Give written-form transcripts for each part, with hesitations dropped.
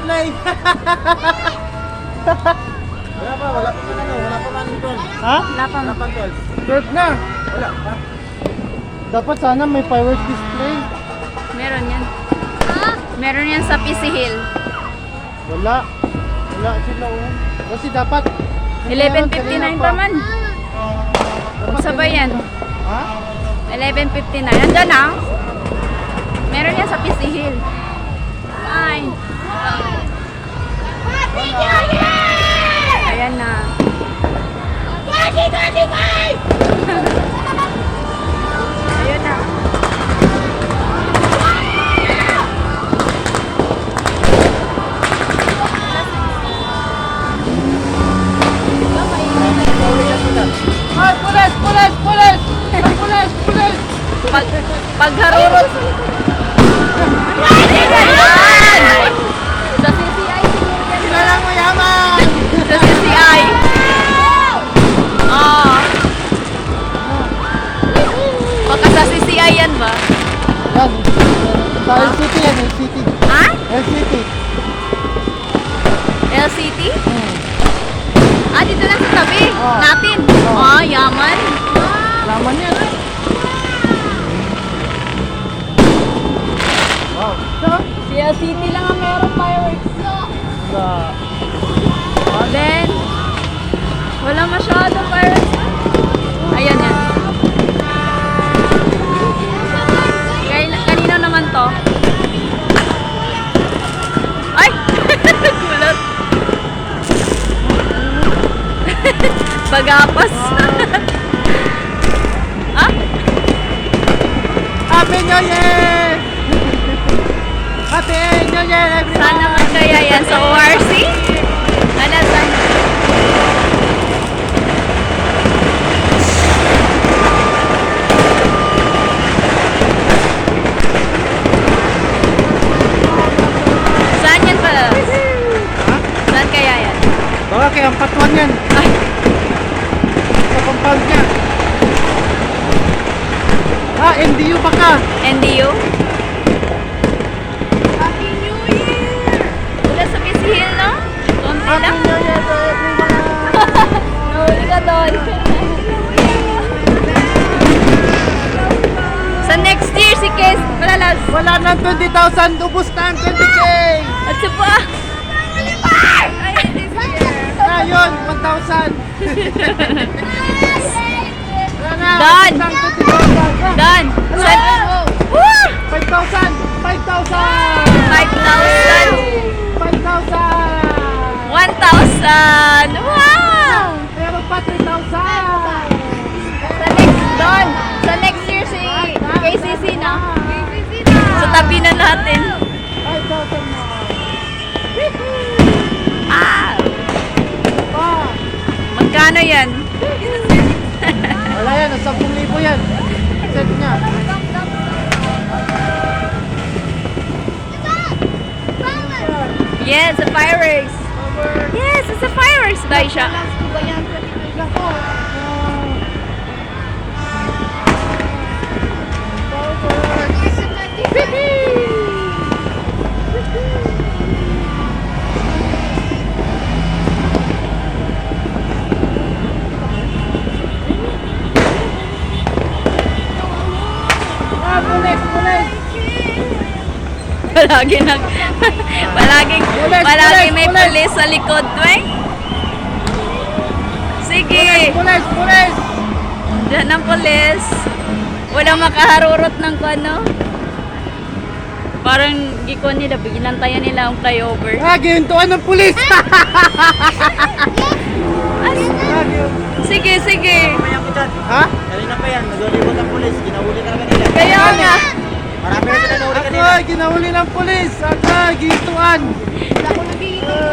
display. Wala pa man ano, wala pa man 12. Ha? Wala pa. Wala pa 12. 12 na. Wala pa. Dapat sana may fireworks display. Meron yan. Meron yan sa PC Hill. Wala. Wala sila oh. Kasi dapat 11:59 pa man. Magsabay yan. Ha? 11:59. Andyan na. Meron yan sa PC Hill. Ay. Ayan na. Ayun na. Ay, pulis! Pulis! Pulis! Pulis! Pulis! Pagharurot. Sa CCI siguro yan. Sila lang mayaman! Sa CCI. Oo. Baka sa CCI yan ba? Yan. Sa LCT yan, LCT. Ha? LCT. LCT? Ah, dito lang sa tabi. Oo. Natin. Oo. Oh, yaman. Laman yan. Wow. Si LCT lang ang meron fireworks. Then, wala masyadong fireworks. Ayan yan. Kanino naman to? Ay! Kulot. Bagapas. Ah? Happy New Year! Happy New Year, everyone! Saan naman kaya yan? Sa ORC? Ano, saan? Saan yan pala? Saan kaya yan? Baka kay ang patuan yan. Ay, Sa compound niya. Ah, MDU baka. NDU? Happy New Year! Wala sa PC Hill, no? Konti Happy lang. New Year to everyone! Nahuli ka doon. Sa next year, si Kes, malalas. Wala nang 20,000, ubus na ang 20K! At sa pa. Ay, this year. Ngayon, 1,000! Wala na, Done. ubus na ang 20,000! Done. Sa... Woo! 5,000! 5,000! 5,000. 5,000! 1,000. Wow! Meron pa 3,000! Sa next year, si KCC na. Sa tabi na natin. 5,000 na! Ah! Pa! Magkano yan? Wala yan, 10,000 yan. Set niya. Yes, a fireworks. Yes, it's a fireworks, Daisha. Ah, pulis! Pulis! Palagi nag palagi may pulis. pulis sa likod, Dwayne. Sige. Pulis! Pulis! Diyan ang pulis. Walang makaharurot ng ano. Parang gikon nila, binantayan nila ang flyover. Ah, gihintuan ng pulis! Sige, sige. Mamaya ko dyan. Ha? Kanina pa yan, nag-ulibot ang pulis. Kinahuli talaga nila. Kaya nga. Marami na sila nahuli Ako, kanina. ginahuli ng pulis! Ako, gihintuan!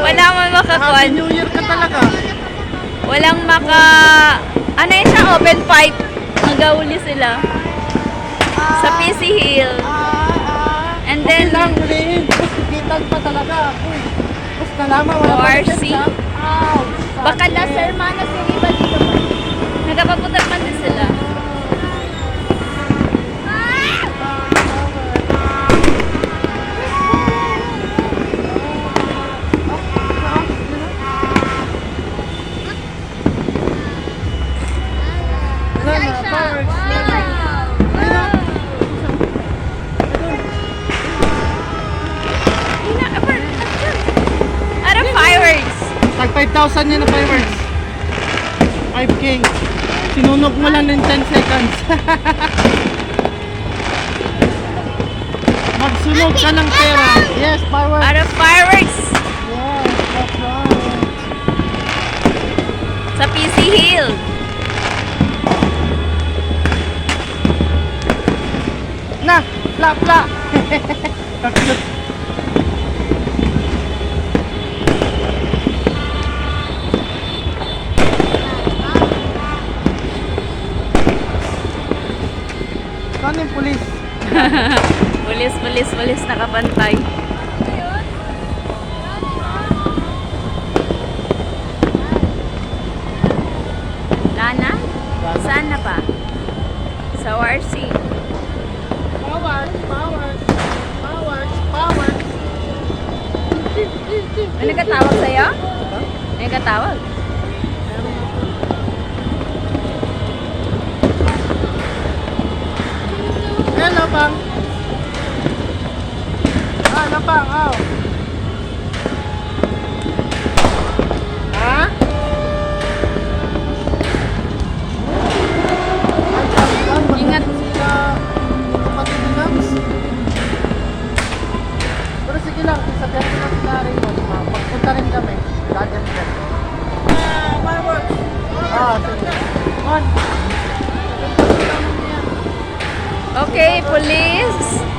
Wala man Happy makakuan. New Year ka talaga! Walang maka... Ano yun siya? Open fight. Nagahuli sila. Sa PC Hill. And then... Lang, hulihin! Kitan pa talaga! Uy! Tapos nalaman, wala pa ORC. siya. Baka Las Hermanas yung iba dito ba? Nagkapapunta man din sila. 5,000 yan na fireworks. 5K. Sinunog mo lang ng 10 seconds. Magsunog ka ng pera. Yes, fireworks. Out of fireworks Yes, that's right. sa PC Hill. Na, pla. Kakilot. Saan yung pulis? Pulis nakapantay. Lana? Saan na pa? Sa ORC. Powers. May nagkatawag sa'yo? May nagkatawag? Ayan, lapang. Lapang, aw. Ha? Ingat. Pati ni Nams. Pero sige lang, sabihan ko lang sila rin mo. Pagpunta rin kami. Dadyan ka. Fireworks. Sige. On. Okay, police.